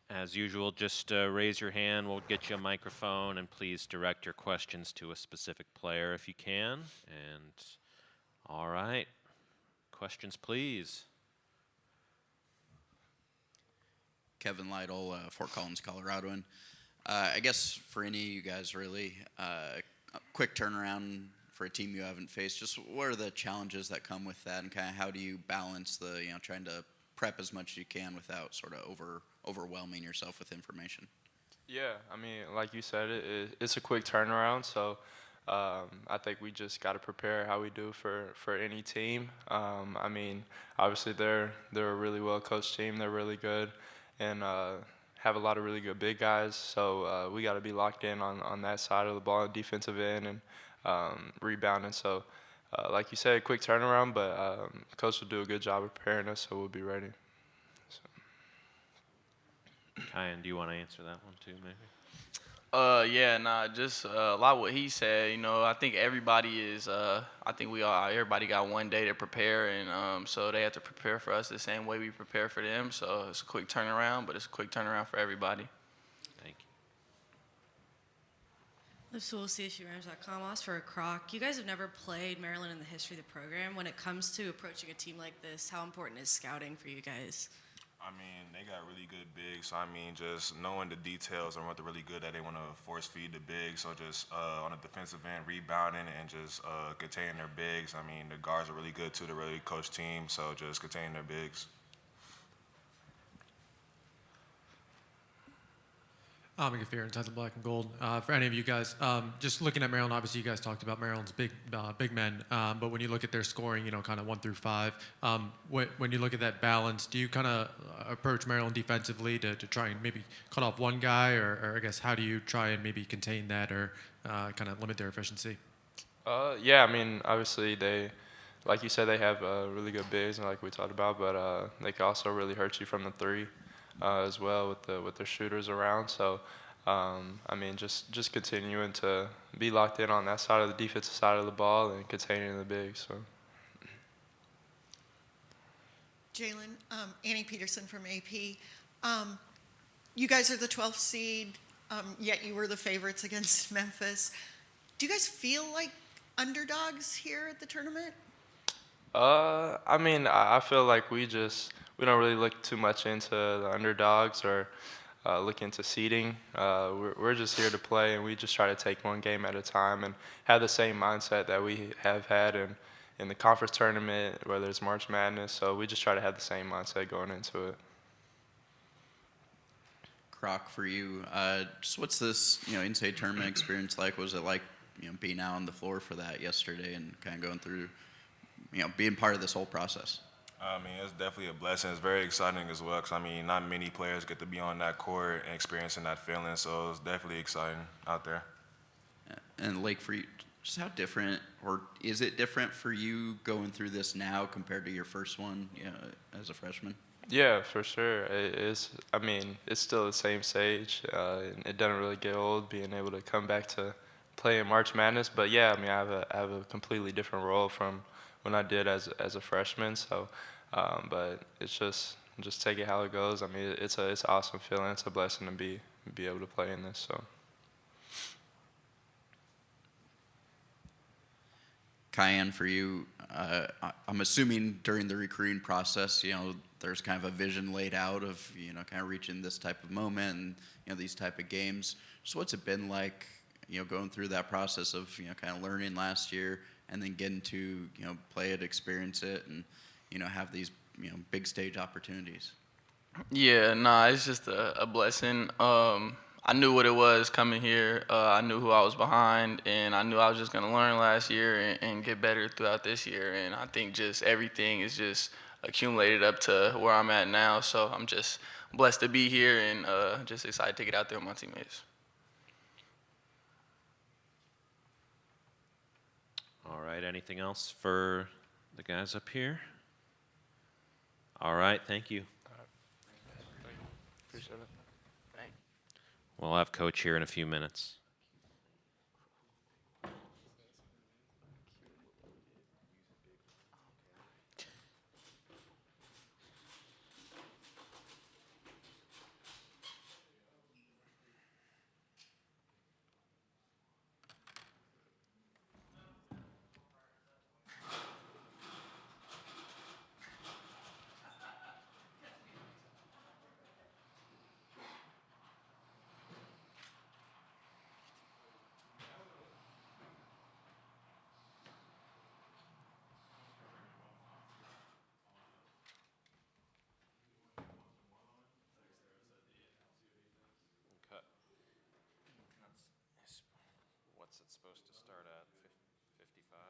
As usual, just raise your hand. We'll get you a microphone, and please direct your questions to a specific player if you can. And all right, questions, please. Kevin Lytle, Fort Collins, Coloradoan. I guess for any of you guys, really, a quick turnaround for a team you haven't faced. Just what are the challenges that come with that, and kind of how do you balance the, trying to prep as much as you can without sort of overwhelming yourself with information? Yeah, I mean, like you said, it's a quick turnaround, so I think we just got to prepare how we do for any team. I mean, obviously they're a really well-coached team. They're really good and have a lot of really good big guys, so we got to be locked in on that side of the ball, defensive end and rebounding. So, like you said, quick turnaround, but coach will do a good job of preparing us, so we'll be ready. Kyan, do you want to answer that one too, maybe? Just a lot of what he said. I think everybody is. Everybody got one day to prepare, and so they have to prepare for us the same way we prepare for them. So it's a quick turnaround, but it's a quick turnaround for everybody. Thank you. LiveSchoolCSURams.com. I'll ask for a croc. You guys have never played Maryland in the history of the program. When it comes to approaching a team like this, how important is scouting for you guys? I mean, they got really good bigs, so I mean, just knowing the details and what they're really good at, they want to force feed the bigs. So just on the defensive end, rebounding and just containing their bigs. I mean, the guards are really good too. They're a really coached team, so just containing their bigs. I'm Gafir, Title Black and Gold. For any of you guys, just looking at Maryland, obviously you guys talked about Maryland's big men, but when you look at their scoring, kind of 1 through 5, when you look at that balance, do you kind of approach Maryland defensively to try and maybe cut off one guy, or I guess how do you try and maybe contain that or kind of limit their efficiency? Yeah, I mean, obviously like you said, they have really good bigs, like we talked about, but they can also really hurt you from the three. As well with their shooters around. So, I mean, just continuing to be locked in on that side of the defensive side of the ball and containing the bigs. So. Jalen, Annie Peterson from AP. You guys are the 12th seed, yet you were the favorites against Memphis. Do you guys feel like underdogs here at the tournament? I mean, I feel like we don't really look too much into the underdogs or look into seeding. We're just here to play, and we just try to take one game at a time and have the same mindset that we have had in the conference tournament, whether it's March Madness. So we just try to have the same mindset going into it. Croc, for you, just what's this NCAA tournament experience like? What was it like being out on the floor for that yesterday and kind of going through being part of this whole process? I mean, it's definitely a blessing. It's very exciting as well because, I mean, not many players get to be on that court and experiencing that feeling, so it's definitely exciting out there. And, Lake, for you, just how different, or is it different for you going through this now compared to your first one as a freshman? Yeah, for sure. It is. I mean, it's still the same stage. It doesn't really get old being able to come back to play in March Madness, but, yeah, I mean, I have a completely different role from when I did as a freshman. So, but it's just take it how it goes. I mean, it's an awesome feeling. It's a blessing to be able to play in this. So, Kyan, for you, I'm assuming during the recruiting process, there's kind of a vision laid out of kind of reaching this type of moment and these type of games. So, what's it been like, going through that process of kind of learning last year and then getting to play it, experience it, and have these big stage opportunities? Yeah, it's just a blessing. I knew what it was coming here. I knew who I was behind, and I knew I was just gonna learn last year and get better throughout this year. And I think just everything is just accumulated up to where I'm at now. So I'm just blessed to be here and just excited to get out there with my teammates. All right, anything else for the guys up here? All right, thank you. Thank you. Appreciate it. Thanks. We'll have Coach here in a few minutes. supposed to start at 55.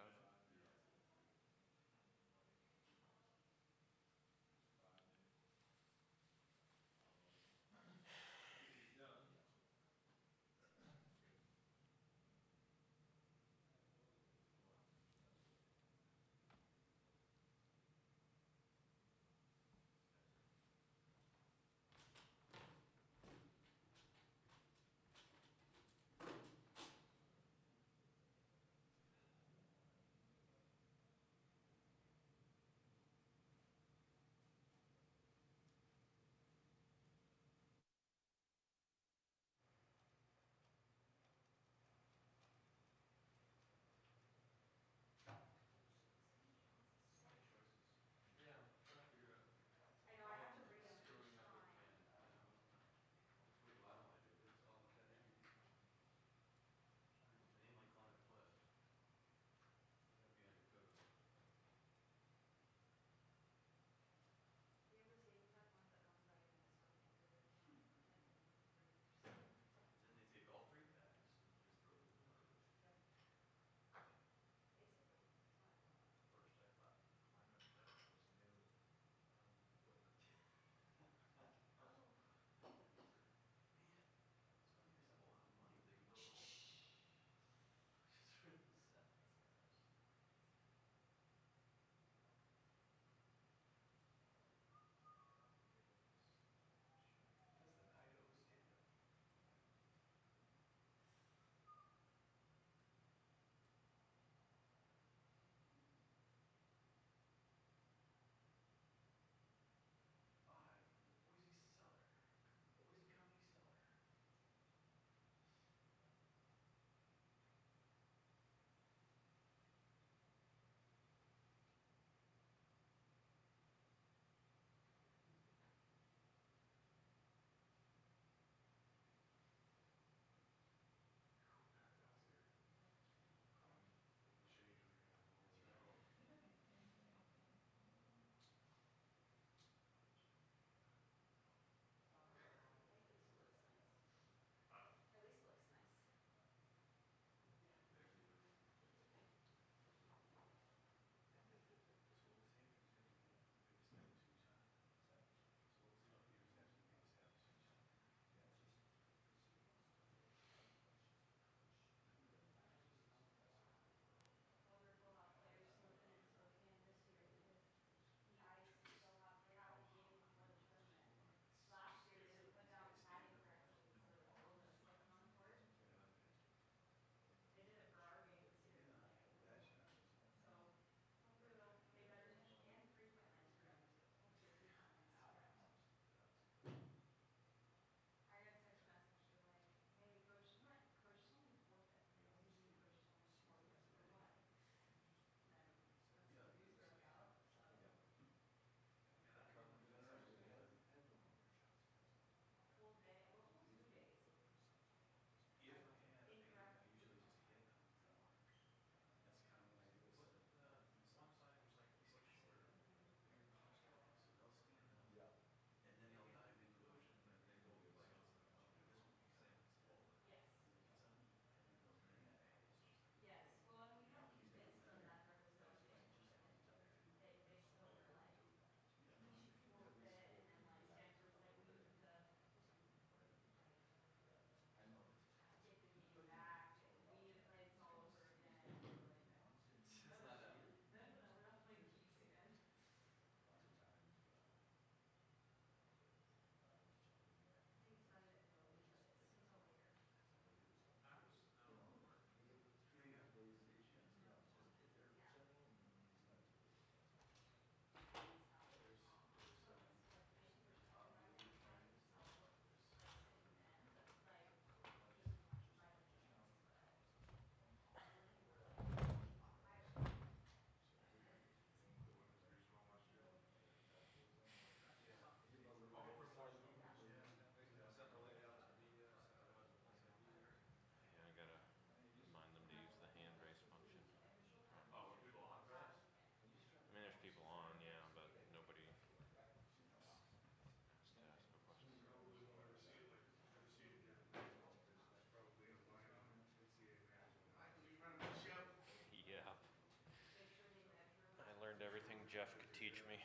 Jeff could teach me.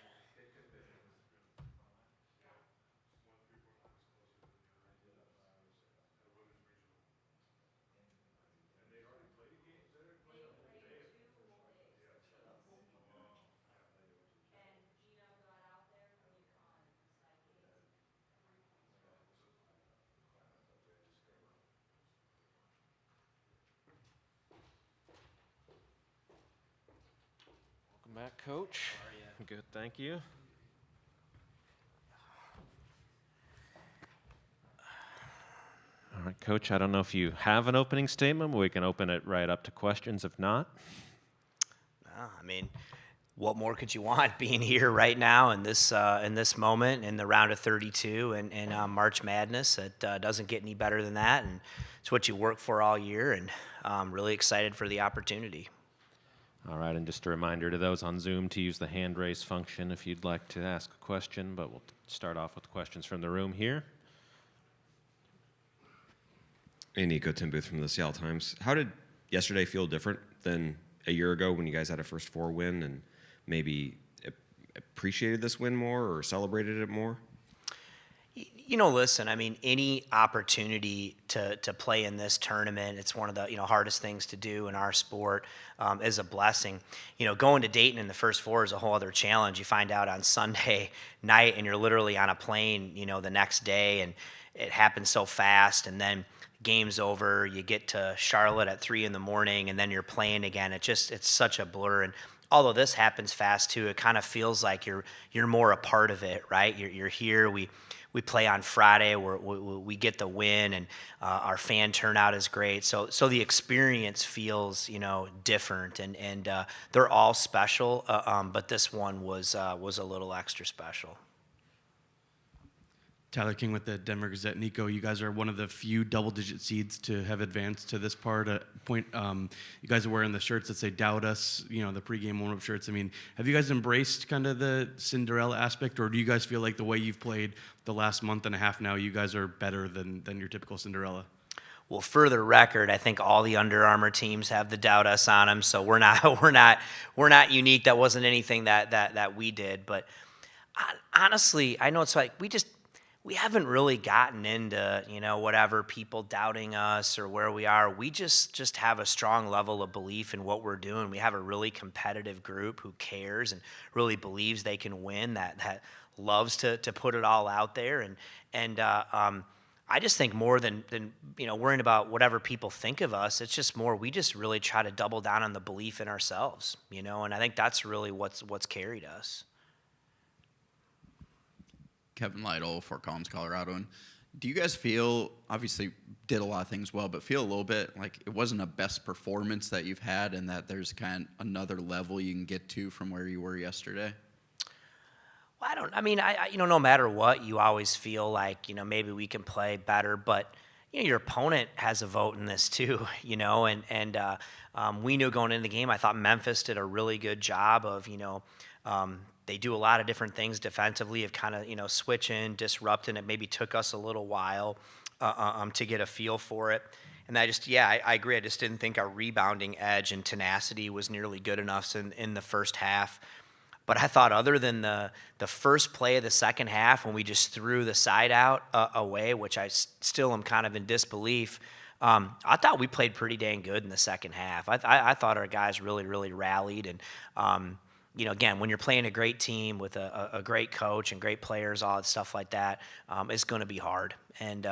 Welcome back, Coach. How are you? Good, thank you. All right, Coach, I don't know if you have an opening statement, but we can open it right up to questions if not. I mean, what more could you want being here right now in this moment in the round of 32 and March Madness? It doesn't get any better than that, and it's what you work for all year, and I'm really excited for the opportunity. All right, and just a reminder to those on Zoom to use the hand raise function if you'd like to ask a question, but we'll start off with questions from the room here. Hey, Nico, Tim Booth from the Seattle Times. How did yesterday feel different than a year ago when you guys had a first four win and maybe appreciated this win more or celebrated it more? You know, listen, I mean, any opportunity to play in this tournament, it's one of the, hardest things to do in our sport, is a blessing. Going to Dayton in the first four is a whole other challenge. You find out on Sunday night and you're literally on a plane, the next day, and it happens so fast, and then game's over, you get to Charlotte at 3 a.m, and then you're playing again. It's such a blur. And although this happens fast too, it kind of feels like you're more a part of it, right? You're here. We play on Friday, we get the win, and our fan turnout is great. So the experience feels different, and they're all special, but this one was a little extra special. Tyler King with the Denver Gazette. Nico, you guys are one of the few double-digit seeds to have advanced to this point. You guys are wearing the shirts that say "Doubt Us," the pregame warm-up shirts. I mean, have you guys embraced kind of the Cinderella aspect, or do you guys feel like the way you've played the last month and a half now, you guys are better than your typical Cinderella? Well, for the record, I think all the Under Armour teams have the "Doubt Us" on them, so we're not unique. That wasn't anything that we did, but honestly, I know it's like we haven't really gotten into, whatever people doubting us or where we are. We just have a strong level of belief in what we're doing. We have a really competitive group who cares and really believes they can win, that loves to put it all out there. And I just think more than worrying about whatever people think of us, it's just more, we just really try to double down on the belief in ourselves, and I think that's really what's carried us. Kevin Lytle, Fort Collins, Colorado. And do you guys feel, obviously did a lot of things well, but feel a little bit like it wasn't a best performance that you've had, and that there's kind of another level you can get to from where you were yesterday? Well, I no matter what, you always feel like, maybe we can play better, but your opponent has a vote in this too, and we knew going into the game, I thought Memphis did a really good job of, they do a lot of different things defensively, of kind of, switching, disrupting. It maybe took us a little while to get a feel for it. And I agree. I just didn't think our rebounding edge and tenacity was nearly good enough in the first half. But I thought other than the first play of the second half, when we just threw the side out away, which I still am kind of in disbelief, I thought we played pretty dang good in the second half. I thought our guys really, really rallied. And, again, when you're playing a great team with a great coach and great players, all that stuff like that, it's going to be hard. And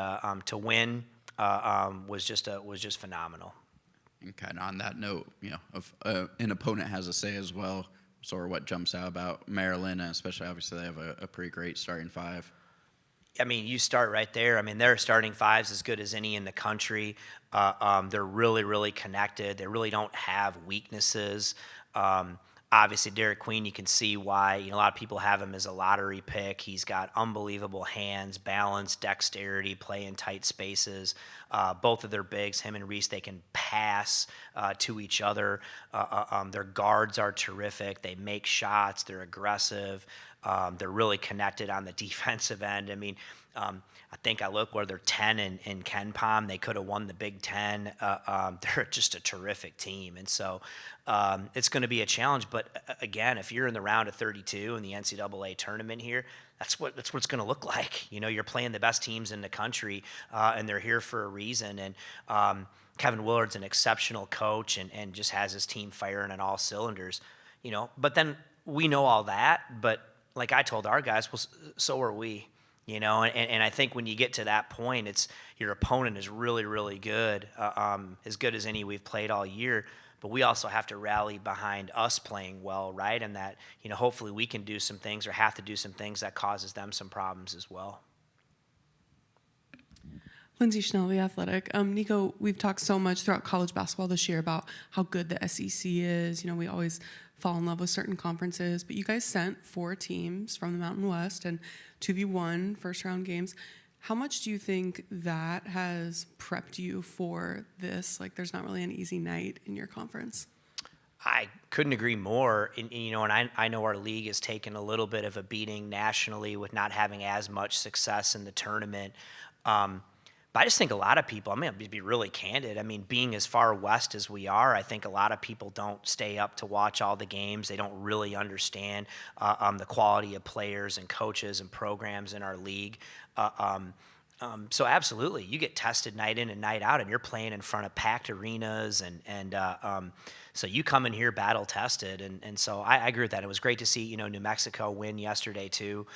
to win was just phenomenal. And kind of on that note, if an opponent has a say as well, sort of what jumps out about Maryland, and especially obviously they have a pretty great starting five. I mean, you start right there. I mean, their starting five's as good as any in the country. They're really, really connected. They really don't have weaknesses. Obviously, Derek Queen, you can see why. A lot of people have him as a lottery pick. He's got unbelievable hands, balance, dexterity, play in tight spaces. Both of their bigs, him and Reese, they can pass to each other. Their guards are terrific. They make shots. They're aggressive. They're really connected on the defensive end. I mean, I think I look where they're 10 in Ken Palm. They could have won the Big Ten. They're just a terrific team. And so it's going to be a challenge. But again, if you're in the round of 32 in the NCAA tournament here, that's what it's going to look like. You know, you're playing the best teams in the country, and they're here for a reason. And Kevin Willard's an exceptional coach and just has his team firing on all cylinders. You know, but then we know all that. But like I told our guys, well, so are we. You know, and I think when you get to that point, it's your opponent is really, really good as any we've played all year. But we also have to rally behind us playing well, right? And that, you know, hopefully we can do some things or have to do some things that causes them some problems as well. Lindsay Schnell, The Athletic. Nico, we've talked so much throughout college basketball this year about how good the SEC is. You know, we always fall in love with certain conferences, but you guys sent 4 teams from the Mountain West and 2v1 first-round games. How much do you think that has prepped you for this? Like, there's not really an easy night in your conference. I couldn't agree more. And you know, and I know our league has taken a little bit of a beating nationally with not having as much success in the tournament. But I just think a lot of people, I'm going to be really candid. I mean, being as far west as we are, I think a lot of people don't stay up to watch all the games. They don't really understand the quality of players and coaches and programs in our league. So absolutely, you get tested night in and night out, and you're playing in front of packed arenas, and so you come in here battle tested, and so I agree with that. It was great to see, you know, New Mexico win yesterday too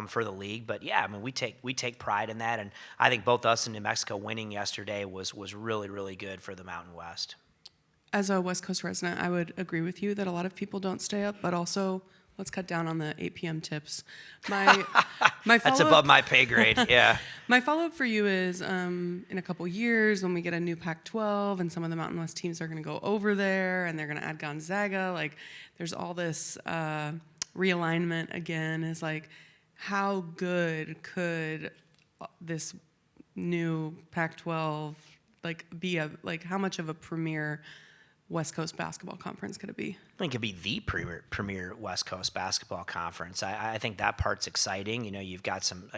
for the league. But yeah, I mean, we take pride in that, and I think both us and New Mexico winning yesterday was really, really good for the Mountain West. As a West Coast resident, I would agree with you that a lot of people don't stay up, but also let's cut down on the 8 p.m. tips. My That's above my pay grade, yeah. My follow-up for you is in a couple years when we get a new Pac-12 and some of the Mountain West teams are going to go over there and they're going to add Gonzaga, like there's all this realignment again, is like how good could this new Pac-12 like be how much of a premier West Coast basketball conference could it be? I think it could be the premier West Coast basketball conference. I think that part's exciting. You know, you've got some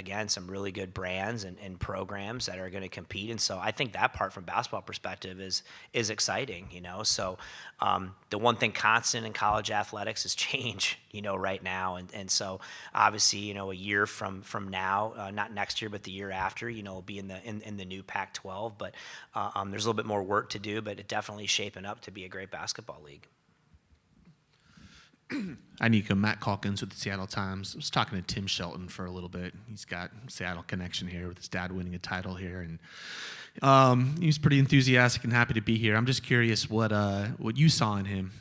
really good brands and programs that are going to compete. And so I think that part from basketball perspective is exciting, you know. So the one thing constant in college athletics is change, you know, right now. And so obviously, you know, a year from now, not next year, but the year after, you know, we'll be in the new Pac-12. But there's a little bit more work to do, but it definitely is shaping up to be a great basketball league. Hi, Nico. Matt Calkins with the Seattle Times. I was talking to Tim Shelton for a little bit. He's got Seattle connection here with his dad winning a title here, and he was pretty enthusiastic and happy to be here. I'm just curious what you saw in him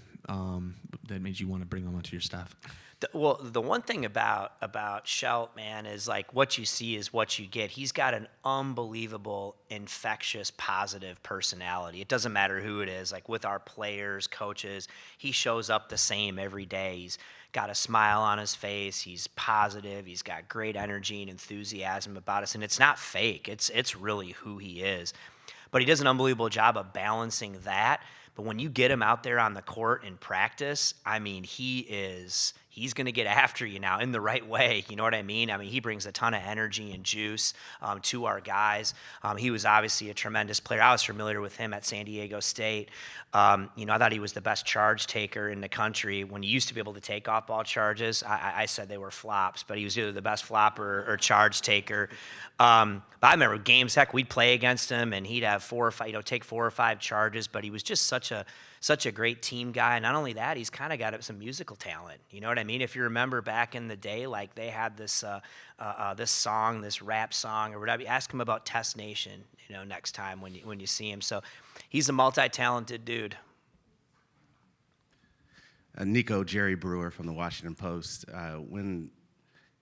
that made you want to bring him onto your staff. Well, the one thing about Shelt, man, is like what you see is what you get. He's got an unbelievable, infectious, positive personality. It doesn't matter who it is. Like with our players, coaches, he shows up the same every day. He's got a smile on his face. He's positive. He's got great energy and enthusiasm about us. And it's not fake. It's really who he is. But he does an unbelievable job of balancing that. But when you get him out there on the court in practice, I mean, he's going to get after you now in the right way. You know what I mean? I mean, he brings a ton of energy and juice to our guys. He was obviously a tremendous player. I was familiar with him at San Diego State. You know, I thought he was the best charge taker in the country. When he used to be able to take off-ball charges, I said they were flops, but he was either the best flopper or charge taker. But I remember games, heck, we'd play against him, and he'd have 4 or 5, you know, take 4 or 5 charges, but he was just such a great team guy. Not only that, he's kind of got some musical talent. You know what I mean? If you remember back in the day, like they had this song, this rap song or whatever. Ask him about Test Nation, you know, next time when you see him. So he's a multi-talented dude. Nico, Jerry Brewer from the Washington Post. When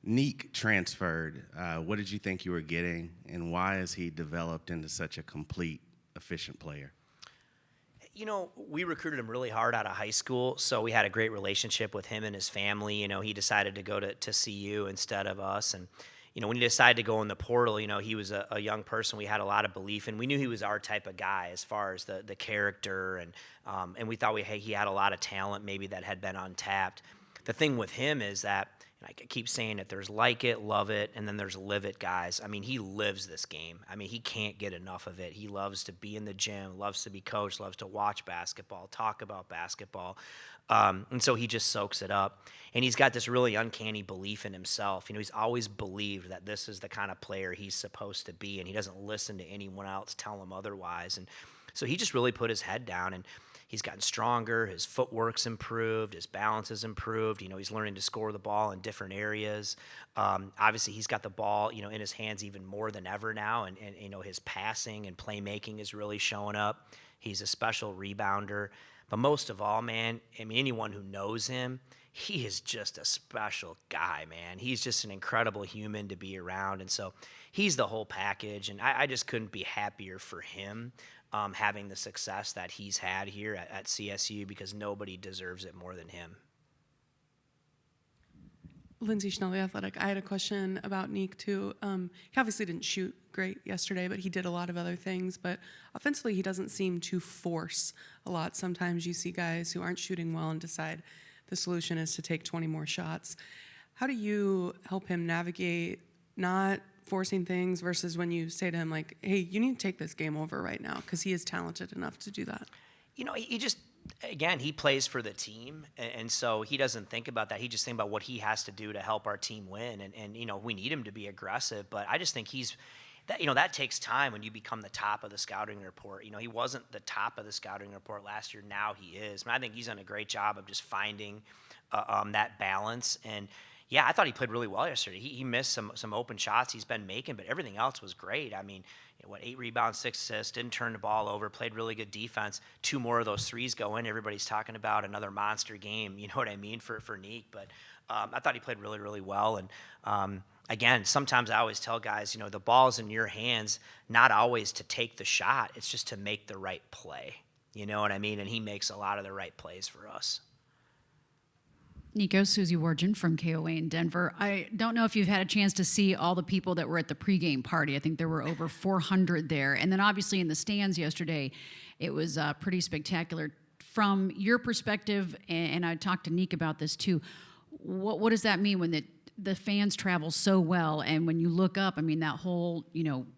Neek transferred, what did you think you were getting, and why has he developed into such a complete, efficient player? You know, we recruited him really hard out of high school, so we had a great relationship with him and his family. You know, he decided to go to CU instead of us, and when he decided to go in the portal, he was a young person. We had a lot of belief, and we knew he was our type of guy as far as the character, and we thought he had a lot of talent maybe that had been untapped. The thing with him is that, and I keep saying it, there's like it, love it, and then there's live it guys. I mean, he lives this game. I mean, he can't get enough of it. He loves to be in the gym, loves to be coached, loves to watch basketball, talk about basketball. And so he just soaks it up. And he's got this really uncanny belief in himself. He's always believed that this is the kind of player he's supposed to be, and he doesn't listen to anyone else tell him otherwise. And so he just really put his head down, and he's gotten stronger. His footwork's improved. His balance has improved. He's learning to score the ball in different areas. Obviously, he's got the ball, in his hands even more than ever now, and his passing and playmaking is really showing up. He's a special rebounder. But most of all, man, anyone who knows him, he is just a special guy, man. He's just an incredible human to be around. And so he's the whole package. And I just couldn't be happier for him having the success that he's had here at CSU, because nobody deserves it more than him. Lindsay Schnell, The Athletic. I had a question about Neek, too. He obviously didn't shoot great yesterday, but he did a lot of other things. But offensively, he doesn't seem to force a lot. Sometimes you see guys who aren't shooting well and decide the solution is to take 20 more shots. How do you help him navigate not forcing things versus when you say to him, like, hey, you need to take this game over right now, because he is talented enough to do that? He just, again, he plays for the team, and so he doesn't think about that. He just thinks about what he has to do to help our team win, and we need him to be aggressive, but I just think that takes time when you become the top of the scouting report. He wasn't the top of the scouting report last year. Now he is. I think he's done a great job of just finding that balance. And yeah, I thought he played really well yesterday. He missed some open shots he's been making, but everything else was great. 8 rebounds, 6 assists, didn't turn the ball over, played really good defense. 2 more of those threes go in. Everybody's talking about another monster game, you know what I mean, for Neek. But I thought he played really, really well. And again, sometimes I always tell guys, the ball's in your hands, not always to take the shot. It's just to make the right play. You know what I mean? And he makes a lot of the right plays for us. Nico, Susie Wargin from KOA in Denver. I don't know if you've had a chance to see all the people that were at the pregame party. I think there were over 400 there. And then obviously in the stands yesterday, it was pretty spectacular. From your perspective, and I talked to Nick about this too, what does that mean when the fans travel so well, and when you look up, that whole,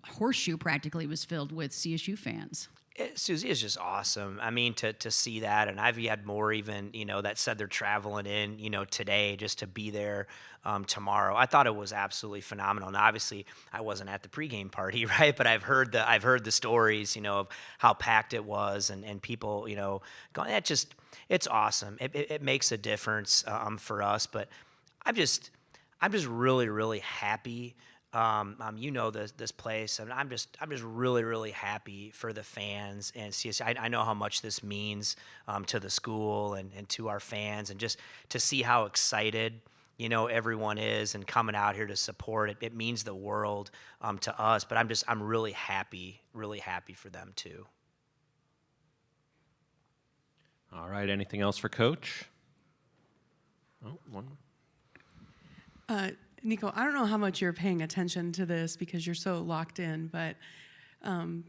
horseshoe practically was filled with CSU fans? Susie is just awesome. To see that, and I've had more even, that said they're traveling in, today just to be there tomorrow. I thought it was absolutely phenomenal. And obviously, I wasn't at the pregame party, right? But I've heard the stories, of how packed it was, and people, going. It's awesome. It makes a difference for us. But I'm just really, really happy. This place, and I'm just really, really happy for the fans and CSU. I know how much this means to the school and to our fans, and just to see how excited everyone is and coming out here to support it. It means the world to us. But I'm really happy for them too. All right. Anything else for Coach? Oh, one more. Nico, I don't know how much you're paying attention to this because you're so locked in, but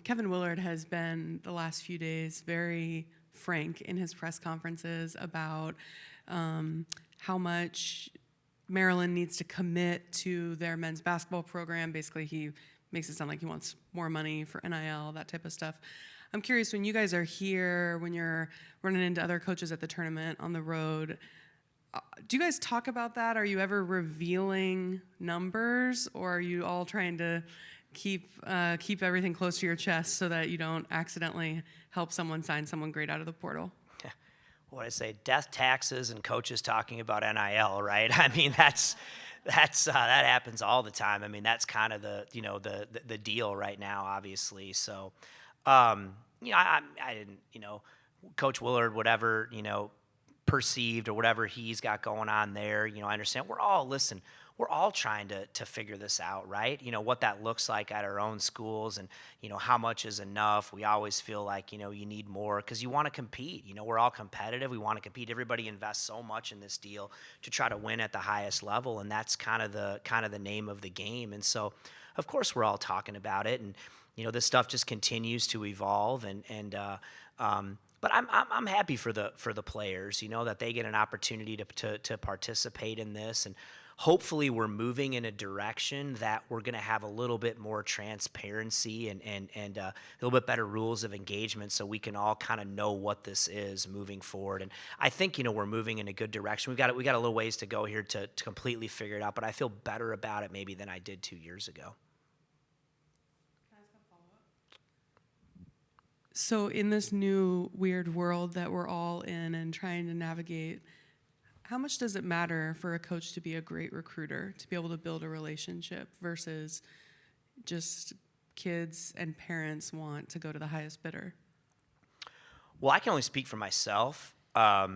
Kevin Willard has been the last few days very frank in his press conferences about how much Maryland needs to commit to their men's basketball program. Basically, he makes it sound like he wants more money for NIL, that type of stuff. I'm curious, when you guys are here, when you're running into other coaches at the tournament on the road, do you guys talk about that? Are you ever revealing numbers, or are you all trying to keep everything close to your chest so that you don't accidentally help someone sign someone great out of the portal? What I say, death, taxes, and coaches talking about NIL, right? That happens all the time. That's kind of the deal right now, obviously. So, I didn't, Coach Willard, whatever, perceived or whatever he's got going on there, I understand. We're all we're all trying to figure this out, right? You know, what that looks like at our own schools and, you know, how much is enough. We always feel like, you know, you need more because you want to compete. You know, we're all competitive. We want to compete. Everybody invests so much in this deal to try to win at the highest level, and that's kind of the name of the game. And so, of course, we're all talking about it, and you know, this stuff just continues to evolve, but I'm happy for the players, you know, that they get an opportunity to participate in this, and hopefully we're moving in a direction that we're going to have a little bit more transparency and a little bit better rules of engagement, so we can all kind of know what this is moving forward. And I think, you know, we're moving in a good direction. We got a little ways to go here to completely figure it out, but I feel better about it maybe than I did 2 years ago. So in this new weird world that we're all in and trying to navigate, how much does it matter for a coach to be a great recruiter, to be able to build a relationship versus just kids and parents want to go to the highest bidder? Well, I can only speak for myself. I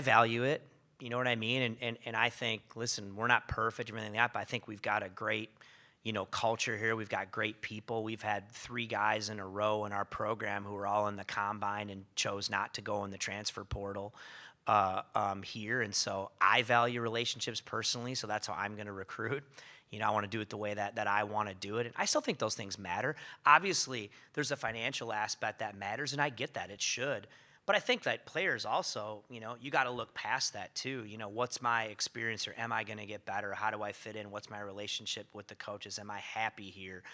value it, you know what I mean? And I think, listen, we're not perfect or anything like that, but I think we've got a great, you know, culture here. We've got great people. We've had 3 guys in a row in our program who are all in the combine and chose not to go in the transfer portal here. And so I value relationships personally, so that's how I'm going to recruit. You know, I want to do it the way that I want to do it. And I still think those things matter. Obviously, there's a financial aspect that matters, and I get that. It should. But I think that players also, you know, you got to look past that too. You know, what's my experience, or am I going to get better? How do I fit in? What's my relationship with the coaches? Am I happy here?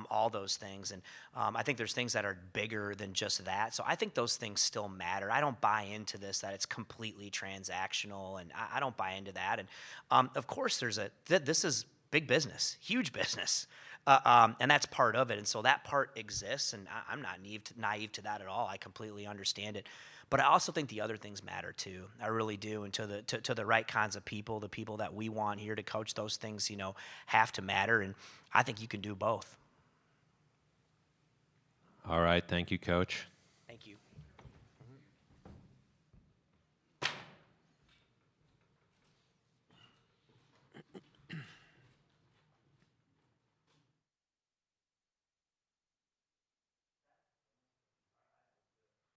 All those things. And I think there's things that are bigger than just that. So I think those things still matter. I don't buy into this, that it's completely transactional, and I don't buy into that. And of course, this is big business, huge business. And that's part of it. And so that part exists, and I'm not naive to that at all. I completely understand it. But I also think the other things matter too. I really do. And to the right kinds of people, the people that we want here to coach, those things, you know, have to matter. And I think you can do both. All right. Thank you, Coach.